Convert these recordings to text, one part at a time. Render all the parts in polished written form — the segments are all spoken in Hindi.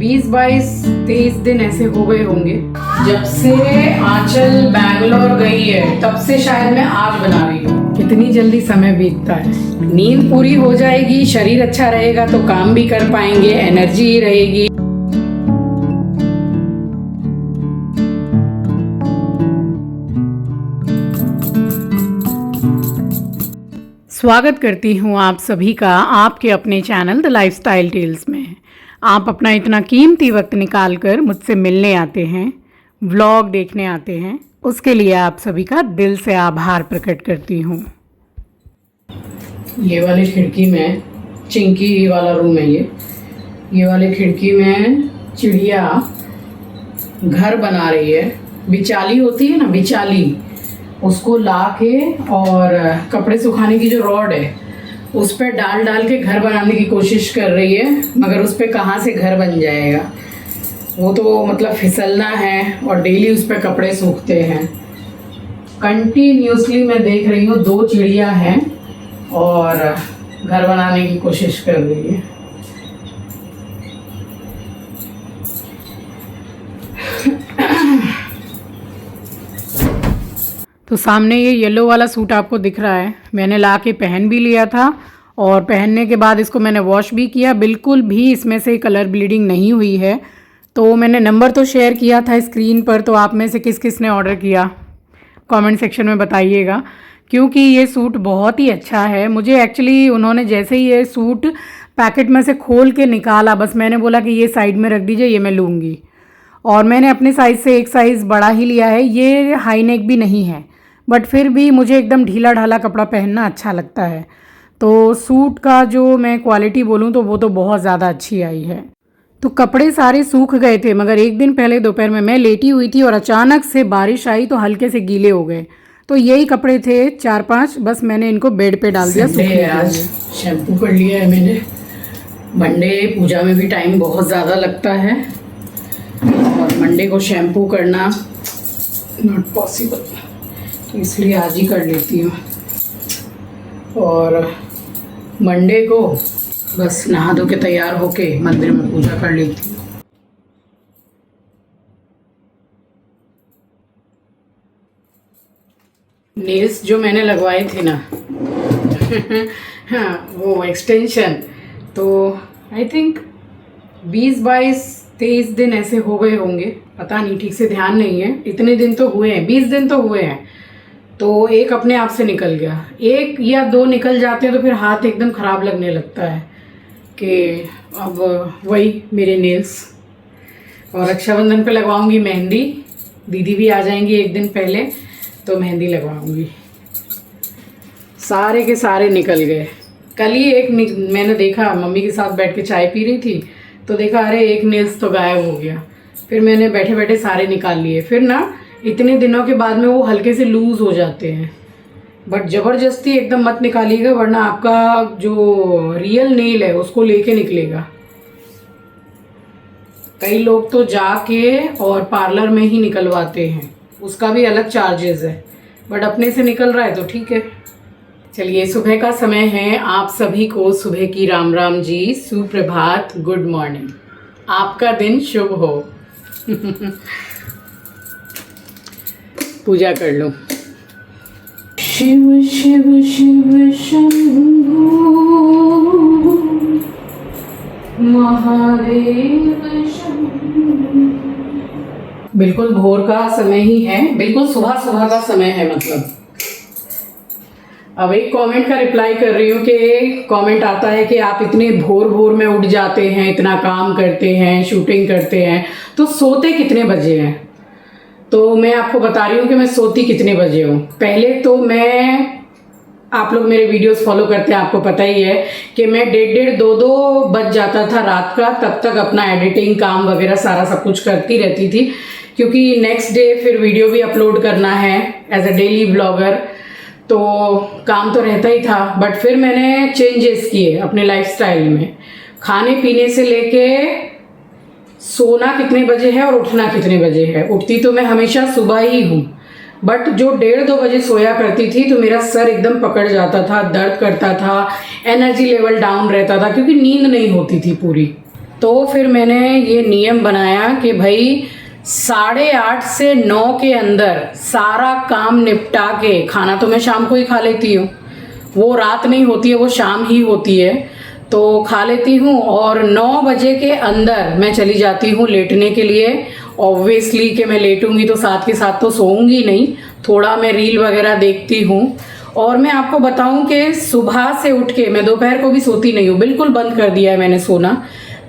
20-22-23 दिन ऐसे हो गए होंगे जब से आंचल बैंगलोर गई है, तब से शायद मैं आज बना रही हूँ। कितनी जल्दी समय बीतता है। नींद पूरी हो जाएगी, शरीर अच्छा रहेगा तो काम भी कर पाएंगे, एनर्जी रहेगी। स्वागत करती हूँ आप सभी का आपके अपने चैनल द लाइफस्टाइल टेल्स में। आप अपना इतना कीमती वक्त निकाल कर मुझसे मिलने आते हैं, व्लॉग देखने आते हैं, उसके लिए आप सभी का दिल से आभार प्रकट करती हूँ। ये वाली खिड़की में, चिंकी वाला रूम है ये वाली खिड़की में चिड़िया घर बना रही है। बिचाली होती है ना, बिचाली, उसको ला के और कपड़े सुखाने की जो रॉड है उस पर डाल के घर बनाने की कोशिश कर रही है, मगर उस पर कहाँ से घर बन जाएगा। वो तो मतलब फिसलना है और डेली उस पर कपड़े सूखते हैं। कंटिन्यूसली मैं देख रही हूँ 2 चिड़िया हैं और घर बनाने की कोशिश कर रही है। तो सामने ये येलो वाला सूट आपको दिख रहा है, मैंने ला के पहन भी लिया था और पहनने के बाद इसको मैंने वॉश भी किया। बिल्कुल भी इसमें से कलर ब्लीडिंग नहीं हुई है। तो मैंने नंबर तो शेयर किया था स्क्रीन पर, तो आप में से किस किस ने ऑर्डर किया कमेंट सेक्शन में बताइएगा, क्योंकि ये सूट बहुत ही अच्छा है। मुझे एक्चुअली उन्होंने जैसे ही ये सूट पैकेट में से खोल के निकाला, बस मैंने बोला कि ये साइड में रख दीजिए, ये मैं लूँगी। और मैंने अपने साइज़ से एक साइज़ बड़ा ही लिया है। ये हाई नेक भी नहीं है, बट फिर भी मुझे एकदम ढीला ढाला कपड़ा पहनना अच्छा लगता है। तो सूट का जो मैं क्वालिटी बोलूँ तो वो तो बहुत ज़्यादा अच्छी आई है। तो कपड़े सारे सूख गए थे, मगर एक दिन पहले दोपहर में मैं लेटी हुई थी और अचानक से बारिश आई तो हल्के से गीले हो गए। तो यही कपड़े थे 4-5, बस मैंने इनको बेड पे डाल दिया सूखने के लिए। आज शैम्पू कर लिया है मैंने। मंडे पूजा में भी टाइम बहुत ज़्यादा लगता है और मंडे को शैम्पू करना नॉट पॉसिबल, तो इसलिए आज ही कर लेती हूँ। और मंडे को बस नहा धो के तैयार होके मंदिर में पूजा कर लेती हूँ। नेल्स जो मैंने लगवाए थे ना हाँ, वो एक्सटेंशन, तो आई थिंक 20-22-23 दिन ऐसे हो गए होंगे, पता नहीं, ठीक से ध्यान नहीं है। इतने दिन तो हुए हैं, 20 दिन तो हुए हैं। तो एक अपने आप से निकल गया, 1 या 2 निकल जाते हैं तो फिर हाथ एकदम ख़राब लगने लगता है कि अब वही मेरे नेल्स। और रक्षाबंधन पे लगवाऊंगी मेहंदी, दीदी भी आ जाएंगी एक दिन पहले, तो मेहंदी लगवाऊंगी। सारे के सारे निकल गए। कल ही एक मैंने देखा, मम्मी के साथ बैठ के चाय पी रही थी तो देखा अरे एक नेल्स तो गायब हो गया। फिर मैंने बैठे बैठे सारे निकाल लिए। फिर ना इतने दिनों के बाद में वो हल्के से लूज़ हो जाते हैं, बट ज़बरदस्ती एकदम मत निकालिएगा, वरना आपका जो रियल नेल है उसको लेके निकलेगा। कई लोग तो जाके और पार्लर में ही निकलवाते हैं, उसका भी अलग चार्जेस है, बट अपने से निकल रहा है तो ठीक है। चलिए, सुबह का समय है, आप सभी को सुबह की राम राम जी, सुप्रभात, गुड मॉर्निंग, आपका दिन शुभ हो। पूजा कर लो। शिव शिव शिव शंभो महादेव शंभो। बिल्कुल भोर का समय ही है, बिल्कुल सुबह का समय है। मतलब अब एक कमेंट का रिप्लाई कर रही हूँ कि कमेंट आता है कि आप इतने भोर में उठ जाते हैं, इतना काम करते हैं, शूटिंग करते हैं, तो सोते कितने बजे हैं? तो मैं आपको बता रही हूँ कि मैं सोती कितने बजे हूँ। पहले तो आप लोग मेरे वीडियोस फॉलो करते हैं, आपको पता ही है कि मैं 1:30-2 बज जाता था रात का, तब तक अपना एडिटिंग काम वगैरह सारा सब कुछ करती रहती थी, क्योंकि नेक्स्ट डे फिर वीडियो भी अपलोड करना है एज अ डेली ब्लॉगर, तो काम तो रहता ही था। बट फिर मैंने चेंजेस किए अपने लाइफस्टाइल में, खाने पीने से लेके सोना कितने बजे है और उठना कितने बजे है। उठती तो मैं हमेशा सुबह ही हूँ, बट जो 1:30-2 बजे सोया करती थी तो मेरा सर एकदम पकड़ जाता था, दर्द करता था, एनर्जी लेवल डाउन रहता था, क्योंकि नींद नहीं होती थी पूरी। तो फिर मैंने ये नियम बनाया कि भाई 8:30 से 9 के अंदर सारा काम निपटा के, खाना तो मैं शाम को ही खा लेती हूँ, वो रात नहीं होती है, वो शाम ही होती है, तो खा लेती हूँ और 9 बजे के अंदर मैं चली जाती हूँ लेटने के लिए। ऑब्वियसली कि मैं लेटूंगी तो साथ के साथ तो सोऊंगी नहीं, थोड़ा मैं रील वगैरह देखती हूँ। और मैं आपको बताऊं कि सुबह से उठ के मैं दोपहर को भी सोती नहीं हूँ, बिल्कुल बंद कर दिया है मैंने सोना।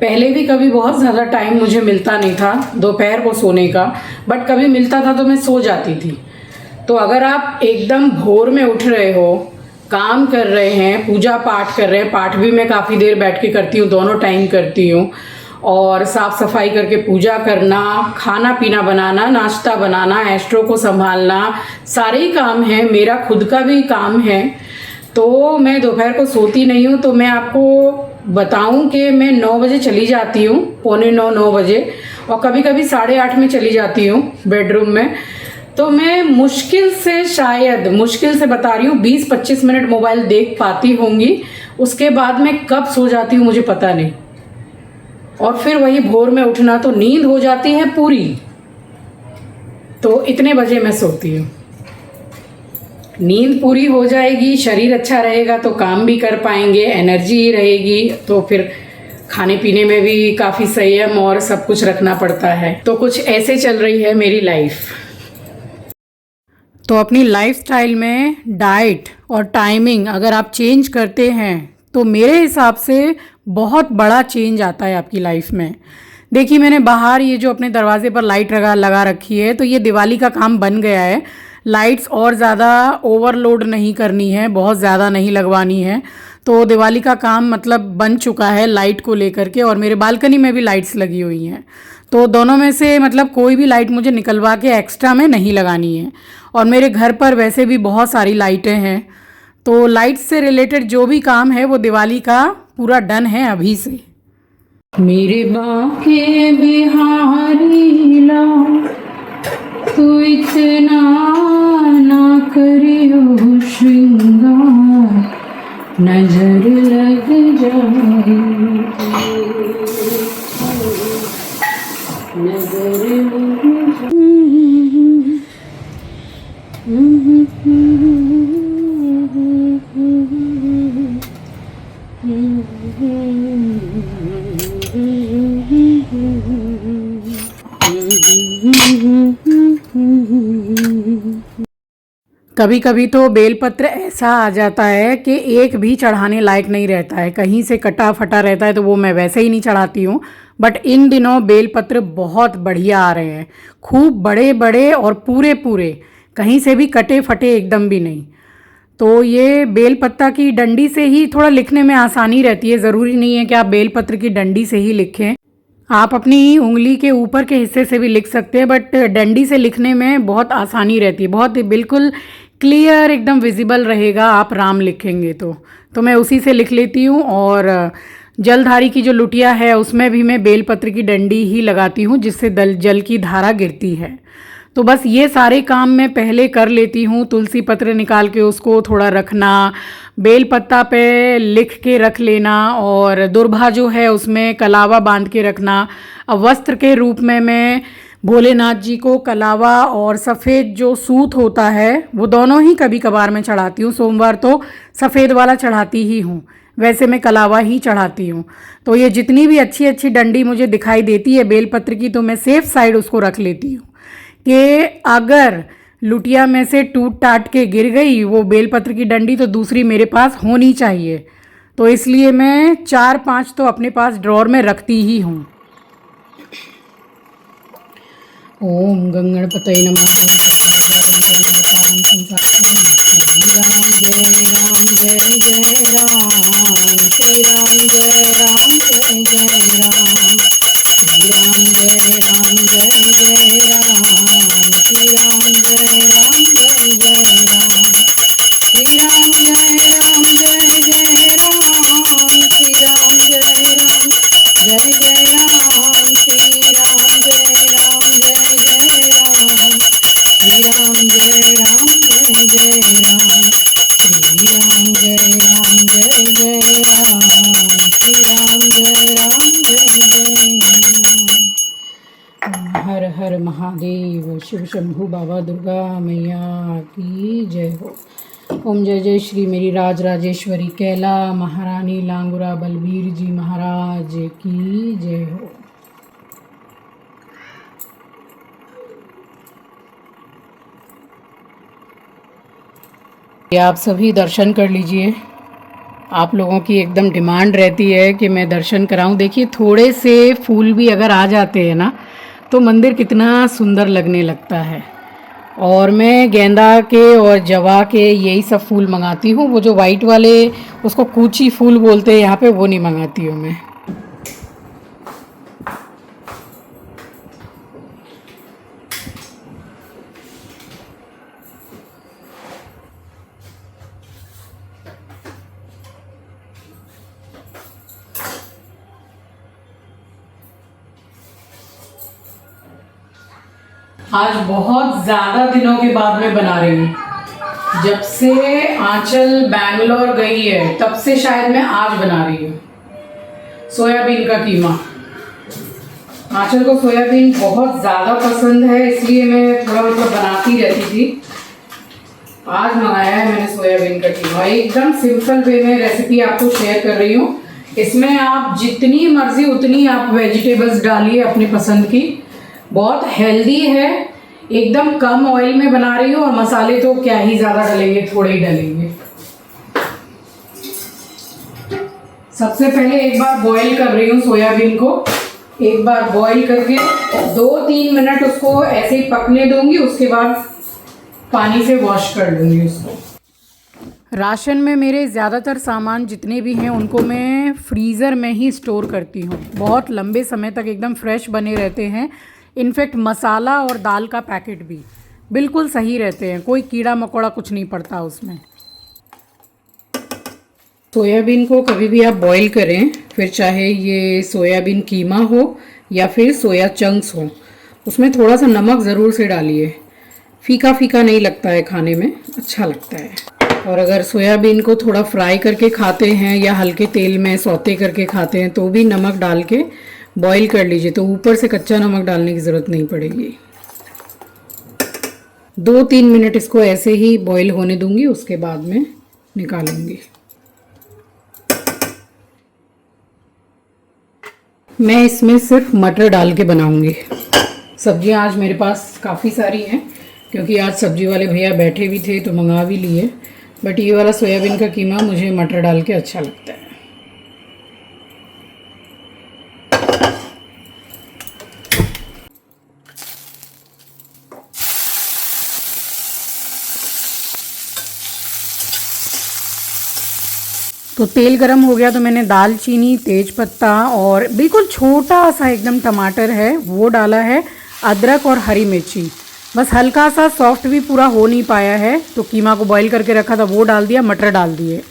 पहले भी कभी बहुत ज़्यादा टाइम मुझे मिलता नहीं था दोपहर को सोने का, बट कभी मिलता था तो मैं सो जाती थी। तो अगर आप एकदम भोर में उठ रहे हो, काम कर रहे हैं, पूजा पाठ कर रहे हैं, पाठ भी मैं काफ़ी देर बैठ के करती हूँ, दोनों टाइम करती हूँ, और साफ़ सफाई करके पूजा करना, खाना पीना बनाना, नाश्ता बनाना, एस्ट्रो को संभालना, सारे ही काम हैं, मेरा खुद का भी काम है। तो मैं दोपहर को सोती नहीं हूँ। तो मैं आपको बताऊं कि मैं 9 बजे चली जाती हूँ, 8:45-9 बजे, और कभी कभी 8:30 में चली जाती हूँ बेडरूम में। तो मैं मुश्किल से, शायद मुश्किल से बता रही हूँ, 20-25 मिनट मोबाइल देख पाती होंगी। उसके बाद मैं कब सो जाती हूँ मुझे पता नहीं, और फिर वही भोर में उठना, तो नींद हो जाती है पूरी। तो इतने बजे मैं सोती हूँ। नींद पूरी हो जाएगी, शरीर अच्छा रहेगा तो काम भी कर पाएंगे, एनर्जी रहेगी, तो फिर खाने पीने में भी काफ़ी संयम और सब कुछ रखना पड़ता है। तो कुछ ऐसे चल रही है मेरी लाइफ। तो अपनी लाइफस्टाइल में डाइट और टाइमिंग अगर आप चेंज करते हैं तो मेरे हिसाब से बहुत बड़ा चेंज आता है आपकी लाइफ में। देखिए, मैंने बाहर ये जो अपने दरवाजे पर लाइट लगा रखी है, तो ये दिवाली का काम बन गया है। लाइट्स और ज़्यादा ओवरलोड नहीं करनी है, बहुत ज़्यादा नहीं लगवानी है। तो दिवाली का काम मतलब बन चुका है लाइट को लेकर के, और मेरे बालकनी में भी लाइट्स लगी हुई हैं। तो दोनों में से मतलब कोई भी लाइट मुझे निकलवा के एक्स्ट्रा में नहीं लगानी है। और मेरे घर पर वैसे भी बहुत सारी लाइटें हैं, तो लाइट से रिलेटेड जो भी काम है वो दिवाली का पूरा डन है अभी से। मेरे बाके बिहारी ला तू इतना ना करियो श्रृंगार, नजर लग जाए, नजर लग कभी कभी तो बेलपत्र ऐसा आ जाता है कि एक भी चढ़ाने लायक नहीं रहता है, कहीं से कटा फटा रहता है, तो वो मैं वैसे ही नहीं चढ़ाती हूँ। बट इन दिनों बेलपत्र बहुत बढ़िया आ रहे हैं, खूब बड़े बड़े और पूरे पूरे, कहीं से भी कटे फटे एकदम भी नहीं। तो ये बेलपत्ता की डंडी से ही थोड़ा लिखने में आसानी रहती है, ज़रूरी नहीं है कि आप बेलपत्र की डंडी से ही लिखें, आप अपनी उंगली के ऊपर के हिस्से से भी लिख सकते हैं, बट डंडी से लिखने में बहुत आसानी रहती है, बहुत बिल्कुल क्लियर एकदम विजिबल रहेगा आप राम लिखेंगे तो मैं उसी से लिख लेती हूँ। और जलधारी की जो लुटिया है उसमें भी मैं बेलपत्र की डंडी ही लगाती हूँ, जिससे जल की धारा गिरती है। तो बस ये सारे काम मैं पहले कर लेती हूँ। तुलसी पत्र निकाल के उसको थोड़ा रखना, बेल पत्ता पे लिख के रख लेना, और दुर्भा जो है उसमें कलावा बांध के रखना। अब वस्त्र के रूप में मैं भोलेनाथ जी को कलावा और सफ़ेद जो सूत होता है वो दोनों ही कभी कभार मैं चढ़ाती हूँ। सोमवार तो सफ़ेद वाला चढ़ाती ही हूँ, वैसे मैं कलावा ही चढ़ाती हूँ। तो ये जितनी भी अच्छी अच्छी डंडी मुझे दिखाई देती है बेलपत्र की, तो मैं सेफ साइड उसको रख लेती हूँ कि अगर लुटिया में से टूट टाट के गिर गई वो बेलपत्र की डंडी, तो दूसरी मेरे पास होनी चाहिए। तो इसलिए मैं 4-5 तो अपने पास ड्रॉर में रखती ही हूँ। ओम गंगणपतये नमः। ओम जय राम जय राम जय राम, श्री राम जय राम जय राम, श्री राम जय राम, श्री राम जय राम जय राम, श्री राम जय राम जय जय राम, श्री राम जय राम जय जय राम, श्री राम जय राम जय जय राम, श्री राम जय राम जय जय राम, श्री राम जय राम जय जय राम, श्री राम जय राम जय जय हर महादेव। शिव शंभू बाबा दुर्गा मैया की जय हो। ओम जय जय श्री मेरी राज राजेश्वरी कैला महारानी लांगुरा बलबीर जी महाराज की जय हो। आप सभी दर्शन कर लीजिए। आप लोगों की एकदम डिमांड रहती है कि मैं दर्शन कराऊं। देखिए थोड़े से फूल भी अगर आ जाते हैं ना तो मंदिर कितना सुंदर लगने लगता है। और मैं गेंदा के और जवा के यही सब फूल मंगाती हूँ। वो जो वाइट वाले उसको कूची फूल बोलते हैं यहाँ पे, वो नहीं मंगाती हूँ मैं। आज बहुत ज़्यादा दिनों के बाद मैं बना रही हूँ। जब से आंचल बैंगलोर गई है तब से शायद मैं आज बना रही हूँ सोयाबीन का कीमा। आंचल को सोयाबीन बहुत ज़्यादा पसंद है, इसलिए मैं थोड़ा मतलब बनाती रहती थी। आज मंगाया है मैंने सोयाबीन का कीमा। एकदम सिंपल वे में रेसिपी आपको शेयर कर रही हूँ। इसमें आप जितनी मर्जी उतनी आप वेजिटेबल्स डालिए अपनी पसंद की। बहुत हेल्दी है, एकदम कम ऑयल में बना रही हूँ और मसाले तो क्या ही ज़्यादा डलेंगे, थोड़े ही डलेंगे। सबसे पहले एक बार बॉईल कर रही हूँ सोयाबीन को। एक बार बॉईल करके 2-3 मिनट उसको ऐसे ही पकने दूंगी, उसके बाद पानी से वॉश कर लूँगी उसको। राशन में मेरे ज़्यादातर सामान जितने भी हैं उनको मैं फ्रीज़र में ही स्टोर करती हूँ। बहुत लंबे समय तक एकदम फ्रेश बने रहते हैं। इनफैक्ट मसाला और दाल का पैकेट भी बिल्कुल सही रहते हैं, कोई कीड़ा मकोड़ा कुछ नहीं पड़ता उसमें। सोयाबीन को कभी भी आप बॉईल करें, फिर चाहे ये सोयाबीन कीमा हो या फिर सोया चंक्स हो, उसमें थोड़ा सा नमक ज़रूर से डालिए। फीका फीका नहीं लगता है, खाने में अच्छा लगता है। और अगर सोयाबीन को थोड़ा फ्राई करके खाते हैं या हल्के तेल में सौते करके खाते हैं तो भी नमक डाल के बॉईल कर लीजिए, तो ऊपर से कच्चा नमक डालने की ज़रूरत नहीं पड़ेगी। 2-3 मिनट इसको ऐसे ही बॉईल होने दूंगी, उसके बाद में निकालूंगी। मैं इसमें सिर्फ मटर डाल के बनाऊंगी। सब्जियां आज मेरे पास काफ़ी सारी हैं क्योंकि आज सब्जी वाले भैया बैठे भी थे तो मंगा भी लिए। बट ये वाला सोयाबीन का कीमा मुझे मटर डाल के अच्छा लगता है। तो तेल गरम हो गया तो मैंने दालचीनी, तेज़पत्ता और बिल्कुल छोटा सा एकदम टमाटर है वो डाला है, अदरक और हरी मिर्ची। बस हल्का सा सॉफ्ट भी पूरा हो नहीं पाया है तो कीमा को बॉईल करके रखा था वो डाल दिया, मटर डाल दिए।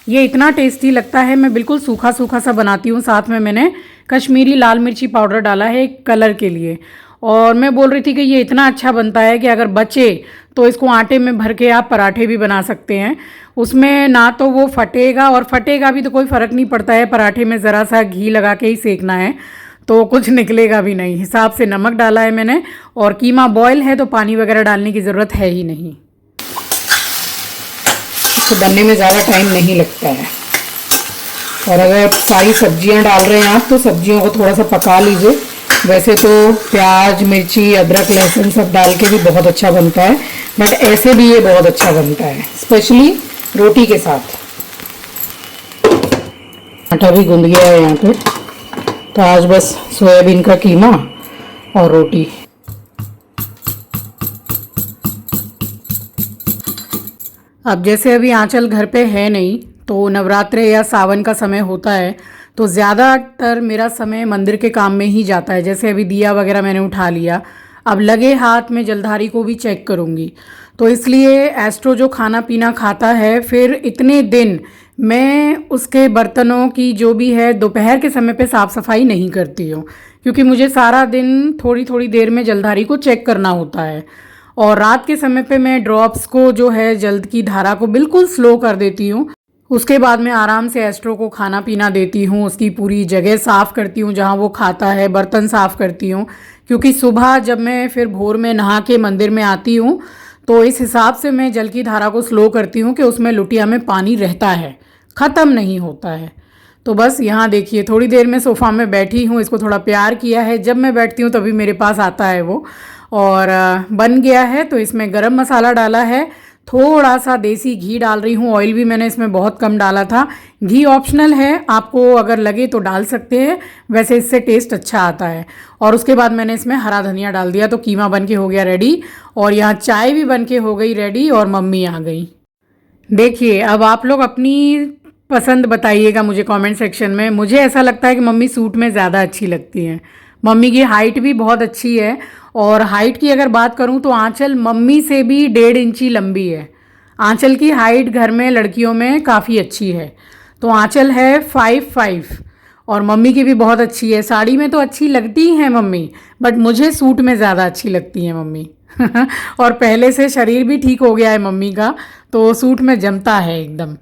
ये इतना टेस्टी लगता है। मैं बिल्कुल सूखा सूखा सा बनाती हूँ। साथ में मैंने कश्मीरी लाल मिर्ची पाउडर डाला है एक कलर के लिए। और मैं बोल रही थी कि ये इतना अच्छा बनता है कि अगर बचे तो इसको आटे में भर के आप पराठे भी बना सकते हैं। उसमें ना तो वो फटेगा, और फटेगा भी तो कोई फ़र्क नहीं पड़ता है। पराठे में ज़रा सा घी लगा के ही सेकना है तो कुछ निकलेगा भी नहीं। हिसाब से नमक डाला है मैंने, और कीमा बॉयल है तो पानी वगैरह डालने की ज़रूरत है ही नहीं। इसको बनने में ज़्यादा टाइम नहीं लगता है। और अगर सारी सब्जियां डाल रहे हैं आप तो सब्जियों को थोड़ा सा पका लीजिए। वैसे तो प्याज, मिर्ची, अदरक, लहसुन सब डाल के भी बहुत अच्छा बनता है, बट ऐसे भी ये बहुत अच्छा बनता है, स्पेशली रोटी के साथ। आटा भी गूंद गया है यहाँ पे, तो आज बस सोयाबीन का कीमा और रोटी। अब जैसे अभी आंचल घर पे है नहीं तो नवरात्रे या सावन का समय होता है तो ज़्यादातर मेरा समय मंदिर के काम में ही जाता है। जैसे अभी दिया वगैरह मैंने उठा लिया, अब लगे हाथ में जलधारी को भी चेक करूँगी। तो इसलिए एस्ट्रो जो खाना पीना खाता है फिर इतने दिन मैं उसके बर्तनों की जो भी है दोपहर के समय पे साफ़ सफाई नहीं करती हूँ, क्योंकि मुझे सारा दिन थोड़ी थोड़ी देर में जलधारी को चेक करना होता है। और रात के समय पे मैं ड्रॉप्स को जो है जल्द की धारा को बिल्कुल स्लो कर देती हूँ। उसके बाद मैं आराम से एस्ट्रो को खाना पीना देती हूँ, उसकी पूरी जगह साफ़ करती हूँ जहाँ वो खाता है, बर्तन साफ़ करती हूँ, क्योंकि सुबह जब मैं फिर भोर में नहा के मंदिर में आती हूँ तो इस हिसाब से मैं जल की धारा को स्लो करती हूँ कि उसमें लुटिया में पानी रहता है, ख़त्म नहीं होता है। तो बस यहाँ देखिए थोड़ी देर में सोफ़ा में बैठी हूँ, इसको थोड़ा प्यार किया है, जब मैं बैठती हूँ तभी मेरे पास आता है वो। और बन गया है तो इसमें गरम मसाला डाला है, थोड़ा सा देसी घी डाल रही हूँ, ऑयल भी मैंने इसमें बहुत कम डाला था। घी ऑप्शनल है, आपको अगर लगे तो डाल सकते हैं, वैसे इससे टेस्ट अच्छा आता है। और उसके बाद मैंने इसमें हरा धनिया डाल दिया तो कीमा बन के हो गया रेडी। और यहाँ चाय भी बन के हो गई रेडी और मम्मी आ गई। देखिए अब आप लोग अपनी पसंद बताइएगा मुझे कमेंट सेक्शन में। मुझे ऐसा लगता है कि मम्मी सूट में ज़्यादा अच्छी लगती हैं। मम्मी की हाइट भी बहुत अच्छी है, और हाइट की अगर बात करूं तो आंचल मम्मी से भी 1.5 इंची लंबी है। आंचल की हाइट घर में लड़कियों में काफ़ी अच्छी है। तो आंचल है 5'5", और मम्मी की भी बहुत अच्छी है। साड़ी में तो अच्छी लगती हैं मम्मी, बट मुझे सूट में ज़्यादा अच्छी लगती हैं मम्मी। और पहले से शरीर भी ठीक हो गया है मम्मी का, तो सूट में जमता है एकदम।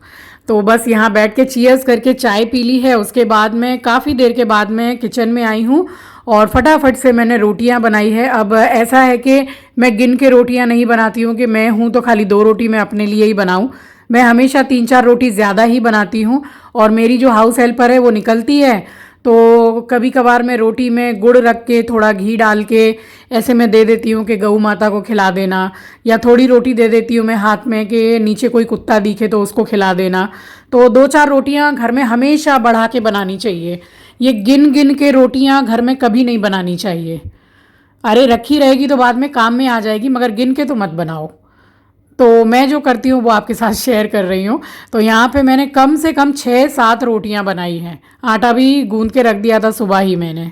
तो बस यहाँ बैठ के चीयर्स करके चाय पी ली है। उसके बाद में काफ़ी देर के बाद मैं किचन में आई हूँ और फटाफट से मैंने रोटियाँ बनाई है। अब ऐसा है कि मैं गिन के रोटियाँ नहीं बनाती हूँ कि मैं हूँ तो खाली 2 रोटी मैं अपने लिए ही बनाऊँ। मैं हमेशा 3-4 रोटी ज़्यादा ही बनाती हूँ। और मेरी जो हाउस हेल्पर है वो निकलती है, तो कभी कभार मैं रोटी में गुड़ रख के थोड़ा घी डाल के ऐसे मैं दे देती हूँ कि गऊ माता को खिला देना, या थोड़ी रोटी दे देती हूँ मैं हाथ में कि नीचे कोई कुत्ता दिखे तो उसको खिला देना। तो 2-4 रोटियाँ घर में हमेशा बढ़ा के बनानी चाहिए। ये गिन गिन के रोटियाँ घर में कभी नहीं बनानी चाहिए। अरे रखी रहेगी तो बाद में काम में आ जाएगी, मगर गिन के तो मत बनाओ। तो मैं जो करती हूँ वो आपके साथ शेयर कर रही हूँ। तो यहाँ पे मैंने कम से कम 6-7 रोटियाँ बनाई हैं। आटा भी गूंद के रख दिया था सुबह ही मैंने।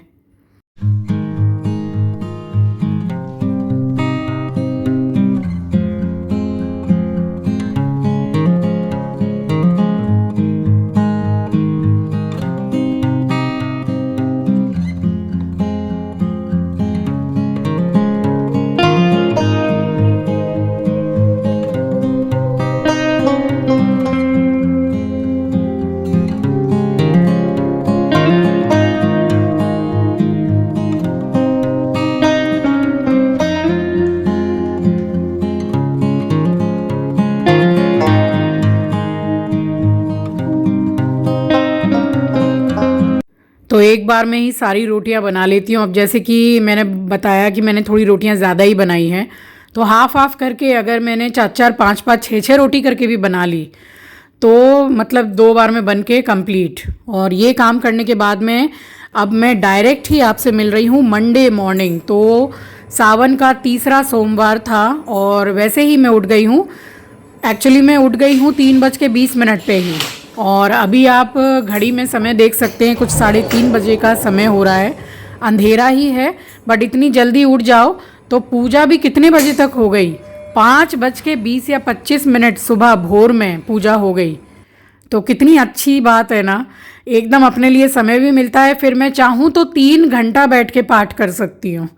तो एक बार में ही सारी रोटियां बना लेती हूँ। अब जैसे कि मैंने बताया कि मैंने थोड़ी रोटियां ज़्यादा ही बनाई हैं, तो हाफ हाफ करके अगर मैंने 4-4, 5-5, 6-6 रोटी करके भी बना ली तो मतलब 2 बार में बन के कंप्लीट। और ये काम करने के बाद में अब मैं डायरेक्ट ही आपसे मिल रही हूँ मंडे मॉर्निंग। तो सावन का 3रा सोमवार था और वैसे ही मैं उठ गई हूँ। एक्चुअली मैं उठ गई हूँ 3:20 पे ही, और अभी आप घड़ी में समय देख सकते हैं, कुछ 3:30 बजे का समय हो रहा है। अंधेरा ही है, बट इतनी जल्दी उठ जाओ तो पूजा भी कितने बजे तक हो गई, 5:20 या 25 सुबह भोर में पूजा हो गई। तो कितनी अच्छी बात है ना, एकदम अपने लिए समय भी मिलता है। फिर मैं चाहूँ तो 3 घंटा बैठ के पाठ कर सकती हूँ।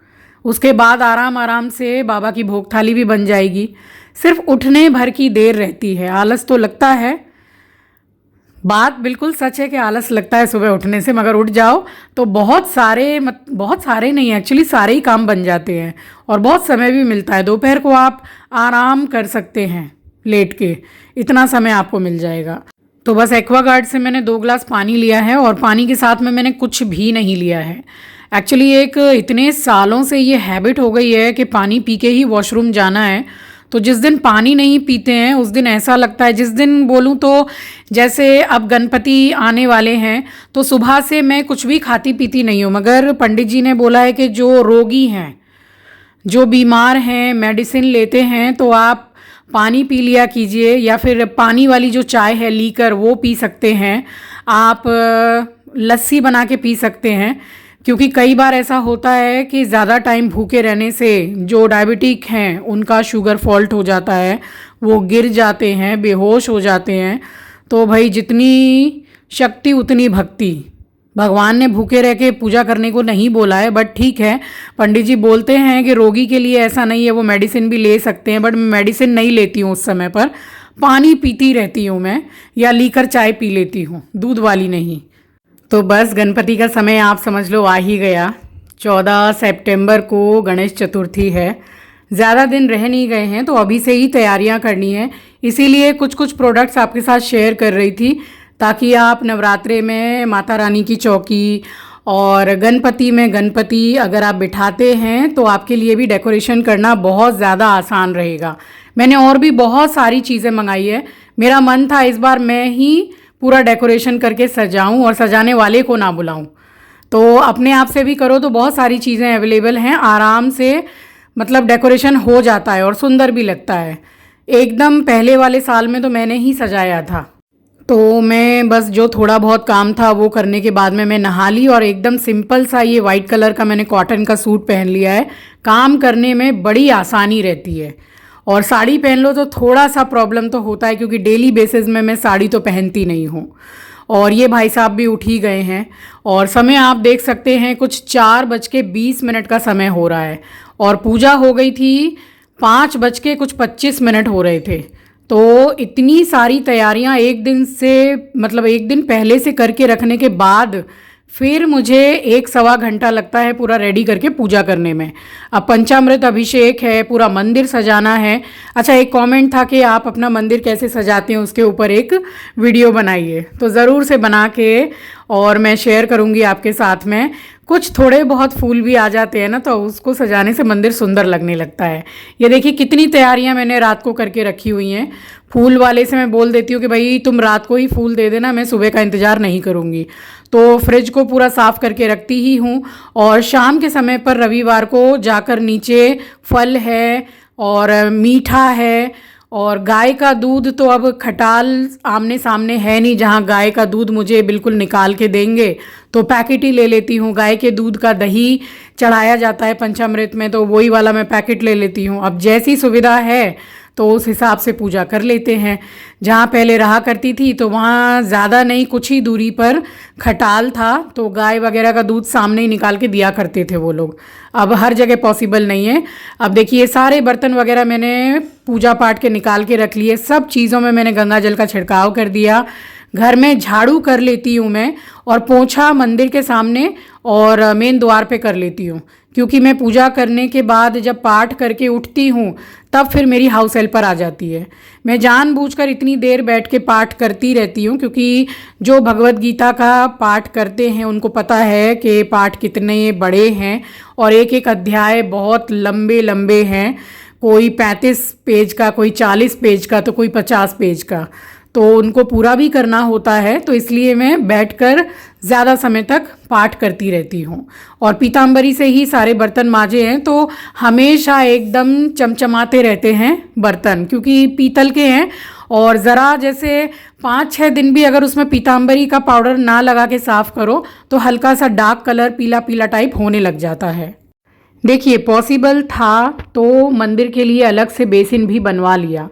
उसके बाद आराम आराम से बाबा की भोग थाली भी बन जाएगी। सिर्फ उठने भर की देर रहती है, आलस तो लगता है। बात बिल्कुल सच है कि आलस लगता है सुबह उठने से, मगर उठ जाओ तो बहुत सारे नहीं, एक्चुअली सारे ही काम बन जाते हैं और बहुत समय भी मिलता है। दोपहर को आप आराम कर सकते हैं लेट के, इतना समय आपको मिल जाएगा। तो बस एक्वागार्ड से मैंने 2 गिलास पानी लिया है, और पानी के साथ में मैंने कुछ भी नहीं लिया है। एक्चुअली एक इतने सालों से ये हैबिट हो गई है कि पानी पी के ही वॉशरूम जाना है। तो जिस दिन पानी नहीं पीते हैं उस दिन ऐसा लगता है, जिस दिन बोलूँ तो जैसे अब गणपति आने वाले हैं तो सुबह से मैं कुछ भी खाती पीती नहीं हूँ, मगर पंडित जी ने बोला है कि जो रोगी हैं, जो बीमार हैं, मेडिसिन लेते हैं, तो आप पानी पी लिया कीजिए, या फिर पानी वाली जो चाय है लीकर वो पी सकते हैं। आप लस्सी बना के पी सकते हैं, क्योंकि कई बार ऐसा होता है कि ज़्यादा टाइम भूखे रहने से जो डायबिटिक हैं उनका शुगर फॉल्ट हो जाता है, वो गिर जाते हैं, बेहोश हो जाते हैं। तो भाई जितनी शक्ति उतनी भक्ति। भगवान ने भूखे रह के पूजा करने को नहीं बोला है, बट ठीक है, पंडित जी बोलते हैं कि रोगी के लिए ऐसा नहीं है, वो मेडिसिन भी ले सकते हैं, बट मैं मेडिसिन नहीं लेती हूँ उस समय पर। पानी पीती रहती हूँ मैं, या लीकर चाय पी लेती हूँ, दूध वाली नहीं। तो बस गणपति का समय आप समझ लो आ ही गया। 14 सितंबर को गणेश चतुर्थी है। ज़्यादा दिन रह नहीं गए हैं, तो अभी से ही तैयारियां करनी है। इसीलिए कुछ कुछ प्रोडक्ट्स आपके साथ शेयर कर रही थी, ताकि आप नवरात्रे में माता रानी की चौकी और गणपति में गणपति अगर आप बिठाते हैं तो आपके लिए भी डेकोरेशन करना बहुत ज़्यादा आसान रहेगा। मैंने और भी बहुत सारी चीज़ें मंगाई है। मेरा मन था इस बार मैं ही पूरा डेकोरेशन करके सजाऊं और सजाने वाले को ना बुलाऊं। तो अपने आप से भी करो तो बहुत सारी चीज़ें अवेलेबल हैं, आराम से मतलब डेकोरेशन हो जाता है और सुंदर भी लगता है। एकदम पहले वाले साल में तो मैंने ही सजाया था। तो मैं बस जो थोड़ा बहुत काम था वो करने के बाद में मैं नहा ली और एकदम सिंपल सा ये वाइट कलर का मैंने कॉटन का सूट पहन लिया है। काम करने में बड़ी आसानी रहती है। और साड़ी पहन लो तो थोड़ा सा प्रॉब्लम तो होता है, क्योंकि डेली बेसिस में मैं साड़ी तो पहनती नहीं हूँ। और ये भाई साहब भी उठ ही गए हैं और समय आप देख सकते हैं कुछ 4:20 का समय हो रहा है और पूजा हो गई थी 5:25 हो रहे थे। तो इतनी सारी तैयारियां एक दिन से मतलब एक दिन पहले से करके रखने के बाद फिर मुझे 1-1.25 घंटा लगता है पूरा रेडी करके पूजा करने में। अब पंचामृत अभिषेक है, पूरा मंदिर सजाना है। अच्छा, एक कमेंट था कि आप अपना मंदिर कैसे सजाते हैं उसके ऊपर एक वीडियो बनाइए, तो ज़रूर से बना के और मैं शेयर करूँगी आपके साथ में। कुछ थोड़े बहुत फूल भी आ जाते हैं ना, तो उसको सजाने से मंदिर सुंदर लगने लगता है। ये देखिए कितनी तैयारियां मैंने रात को करके रखी हुई हैं। फूल वाले से मैं बोल देती हूँ कि भाई तुम रात को ही फूल दे देना, मैं सुबह का इंतज़ार नहीं करूँगी। तो फ्रिज को पूरा साफ़ करके रखती ही हूँ और शाम के समय पर रविवार को जाकर नीचे फल है और मीठा है और गाय का दूध, तो अब खटाल आमने सामने है नहीं जहाँ गाय का दूध मुझे बिल्कुल निकाल के देंगे, तो पैकेट ही ले लेती हूँ। गाय के दूध का दही चढ़ाया जाता है पंचामृत में, तो वही वाला मैं पैकेट ले लेती हूँ। अब जैसी सुविधा है तो उस हिसाब से पूजा कर लेते हैं। जहाँ पहले रहा करती थी तो वहाँ ज़्यादा नहीं, कुछ ही दूरी पर खटाल था, तो गाय वगैरह का दूध सामने ही निकाल के दिया करते थे वो लोग। अब हर जगह पॉसिबल नहीं है। अब देखिए सारे बर्तन वगैरह मैंने पूजा पाठ के निकाल के रख लिए। सब चीज़ों में मैंने गंगा जल का छिड़काव कर दिया। घर में झाड़ू कर लेती हूँ मैं, और पोंछा मंदिर के सामने और मेन द्वार पे कर लेती हूँ, क्योंकि मैं पूजा करने के बाद जब पाठ करके उठती हूँ तब फिर मेरी हाउस हेल्पर आ जाती है। मैं जानबूझकर इतनी देर बैठ के पाठ करती रहती हूँ, क्योंकि जो भगवत गीता का पाठ करते हैं उनको पता है कि पाठ कितने बड़े हैं और एक एक अध्याय बहुत लंबे लंबे हैं। कोई 35 पेज का, कोई 40 पेज का, तो कोई 50 पेज का, तो उनको पूरा भी करना होता है। तो इसलिए मैं बैठकर ज़्यादा समय तक पाठ करती रहती हूँ। और पीताम्बरी से ही सारे बर्तन माजे हैं, तो हमेशा एकदम चमचमाते रहते हैं बर्तन, क्योंकि पीतल के हैं। और ज़रा जैसे 5-6 दिन भी अगर उसमें पीताम्बरी का पाउडर ना लगा के साफ़ करो तो हल्का सा डार्क कलर, पीला पीला टाइप होने लग जाता है। देखिए पॉसिबल था तो मंदिर के लिए अलग से बेसिन भी बनवा लिया।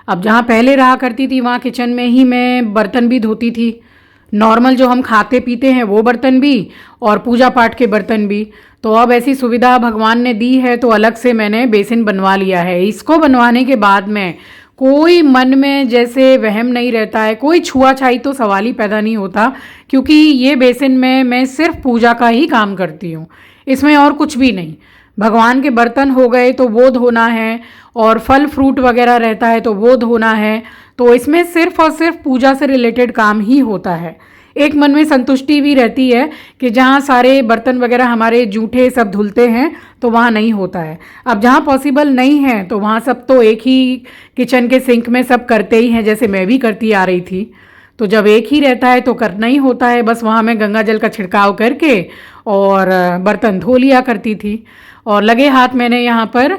अब जहाँ पहले रहा करती थी वहाँ किचन में ही मैं बर्तन भी धोती थी, नॉर्मल जो हम खाते पीते हैं वो बर्तन भी और पूजा पाठ के बर्तन भी। तो अब ऐसी सुविधा भगवान ने दी है तो अलग से मैंने बेसिन बनवा लिया है। इसको बनवाने के बाद में कोई मन में जैसे वहम नहीं रहता है, कोई छुआछाई तो सवाल ही पैदा नहीं होता, क्योंकि ये बेसिन में मैं सिर्फ पूजा का ही काम करती हूँ, इसमें और कुछ भी नहीं। भगवान के बर्तन हो गए तो वो धोना है, और फल फ्रूट वगैरह रहता है तो वो धोना है। तो इसमें सिर्फ और सिर्फ पूजा से रिलेटेड काम ही होता है। एक मन में संतुष्टि भी रहती है कि जहाँ सारे बर्तन वगैरह हमारे जूठे सब धुलते हैं तो वहाँ नहीं होता है। अब जहाँ पॉसिबल नहीं है तो वहाँ सब तो एक ही किचन के सिंक में सब करते ही हैं, जैसे मैं भी करती आ रही थी। तो जब एक ही रहता है तो करना ही होता है। बस वहाँ मैं गंगा जल का छिड़काव करके और बर्तन धो लिया करती थी। और लगे हाथ मैंने यहाँ पर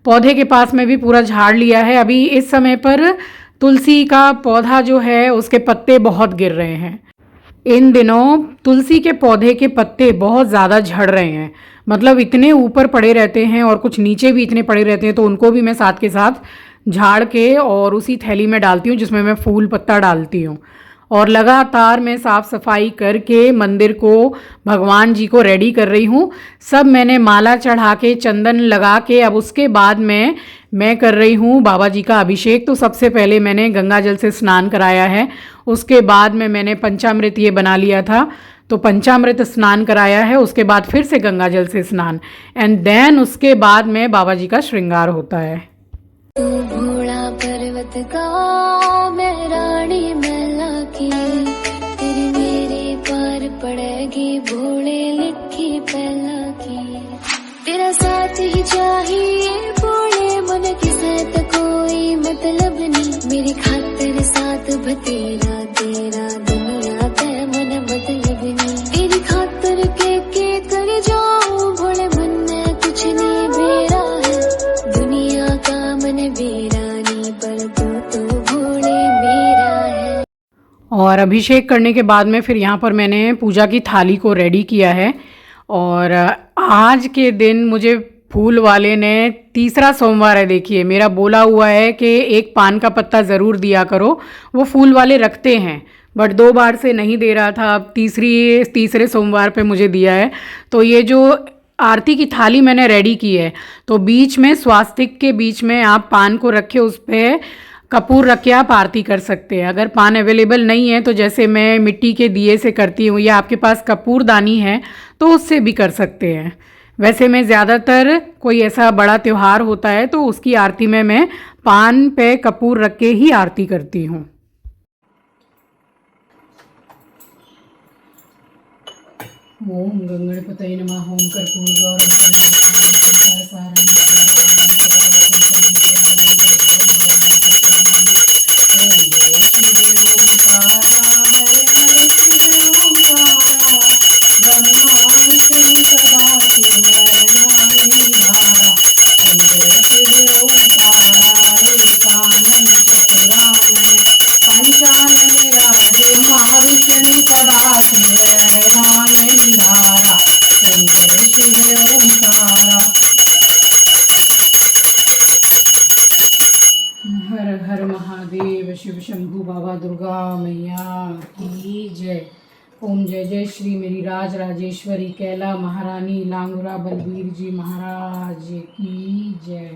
पौधे के पास में भी पूरा झाड़ लिया है। अभी इस समय पर तुलसी का पौधा जो है उसके पत्ते बहुत गिर रहे हैं। इन दिनों तुलसी के पौधे के पत्ते बहुत ज़्यादा झड़ रहे हैं, मतलब इतने ऊपर पड़े रहते हैं और कुछ नीचे भी इतने पड़े रहते हैं। तो उनको भी मैं साथ के साथ झाड़ के और उसी थैली में डालती हूँ जिसमें मैं फूल पत्ता डालती हूँ। और लगातार मैं साफ़ सफाई करके मंदिर को, भगवान जी को रेडी कर रही हूँ। सब मैंने माला चढ़ा के, चंदन लगा के, अब उसके बाद मैं मैं कर रही हूँ बाबा जी का अभिषेक। तो सबसे पहले मैंने गंगा जल से स्नान कराया है, उसके बाद में मैंने पंचामृत ये बना लिया था, तो पंचामृत स्नान कराया है, उसके बाद फिर से गंगा जल से स्नान, एंड देन उसके बाद में बाबा जी का श्रृंगार होता है। तू भोला पर्वत का मैं रानी मैला की, तेरी मेरी पार पड़ेगी भोले लिखी पहला की। तेरा साथ ही चाहिए भोले मन किसे तो कोई मतलब नहीं, मेरी खातिर साथ बतेरा तेरा दुनिया ते मन मतलब नहीं। तेरी खातिर के कर जाऊं भोले मन में कुछ नहीं बेरा है, दुनिया का मन बेरा नहीं पर तू तो भोले मेरा है। और अभिषेक करने के बाद में फिर यहाँ पर मैंने पूजा की थाली को रेडी किया है। और आज के दिन मुझे फूल वाले ने, तीसरा सोमवार है, देखिए मेरा बोला हुआ है कि एक पान का पत्ता ज़रूर दिया करो, वो फूल वाले रखते हैं, बट 2 बार से नहीं दे रहा था, अब तीसरे सोमवार पे मुझे दिया है। तो ये जो आरती की थाली मैंने रेडी की है, तो बीच में स्वास्तिक के बीच में आप पान को रखे, उस पर कपूर रख के आप आरती कर सकते हैं। अगर पान अवेलेबल नहीं है तो जैसे मैं मिट्टी के दिए से करती हूँ, या आपके पास कपूरदानी है तो उससे भी कर सकते हैं। वैसे मैं ज़्यादातर कोई ऐसा बड़ा त्यौहार होता है तो उसकी आरती में मैं पान पे कपूर रख के ही आरती करती हूँ। ओम गंगणपतये नमः। ओम कर्पूर हर हर महादेव। शिव शंभू बाबा दुर्गा मैया की जय। ओम जय जय श्री मेरी राज राजेश्वरी कैला महारानी लांगुरा बलबीर जी महाराज की जय।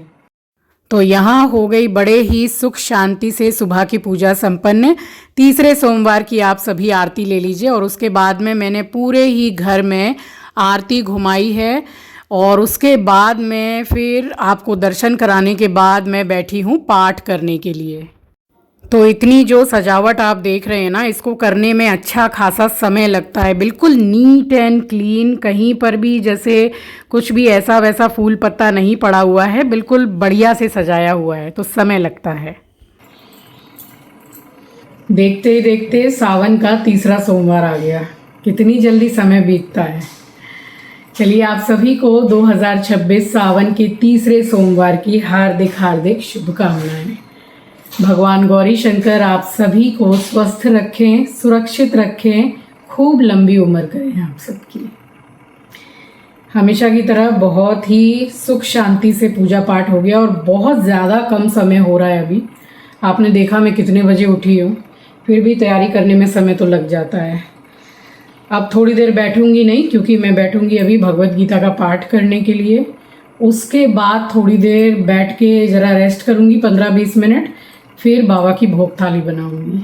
तो यहाँ हो गई बड़े ही सुख शांति से सुबह की पूजा संपन्न। तीसरे सोमवार की आप सभी आरती ले लीजिए। और उसके बाद में मैंने पूरे ही घर में आरती घुमाई है, और उसके बाद में फिर आपको दर्शन कराने के बाद मैं बैठी हूँ पाठ करने के लिए। तो इतनी जो सजावट आप देख रहे हैं ना, इसको करने में अच्छा खासा समय लगता है। बिल्कुल नीट एंड क्लीन, कहीं पर भी जैसे कुछ भी ऐसा वैसा फूल पत्ता नहीं पड़ा हुआ है, बिल्कुल बढ़िया से सजाया हुआ है, तो समय लगता है। देखते देखते सावन का तीसरा सोमवार आ गया, कितनी जल्दी समय बीतता है। चलिए आप सभी को 2026 सावन के तीसरे सोमवार की हार्दिक हार्दिक शुभकामनाएं। भगवान गौरी शंकर आप सभी को स्वस्थ रखें, सुरक्षित रखें, खूब लंबी उम्र करें आप सबकी। हमेशा की तरह बहुत ही सुख शांति से पूजा पाठ हो गया, और बहुत ज़्यादा कम समय हो रहा है अभी। आपने देखा मैं कितने बजे उठी हूँ, फिर भी तैयारी करने में समय तो लग जाता है। अब थोड़ी देर बैठूंगी नहीं, क्योंकि मैं बैठूंगी अभी भगवत गीता का पाठ करने के लिए। उसके बाद थोड़ी देर बैठ के ज़रा रेस्ट करूंगी 15-20 मिनट, फिर बाबा की भोग थाली बनाऊंगी।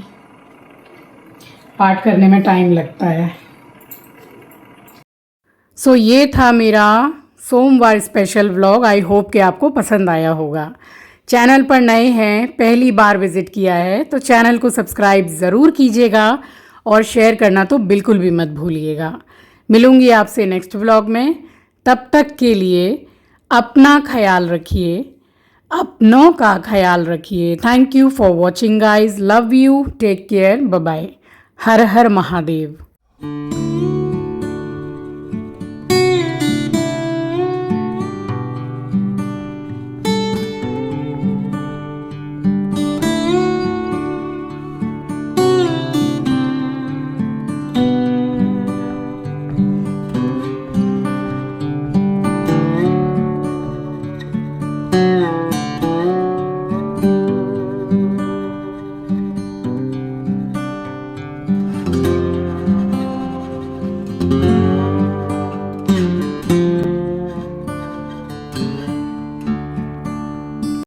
पाठ करने में टाइम लगता है। सो ये था मेरा सोमवार स्पेशल व्लॉग। आई होप कि आपको पसंद आया होगा। चैनल पर नए हैं, पहली बार विज़िट किया है, तो चैनल को सब्सक्राइब ज़रूर कीजिएगा, और शेयर करना तो बिल्कुल भी मत भूलिएगा। मिलूंगी आपसे नेक्स्ट व्लॉग में। तब तक के लिए अपना ख्याल रखिए, अपनों का ख्याल रखिए। Thank you for watching guys. Love you, take care, bye bye. हर हर महादेव।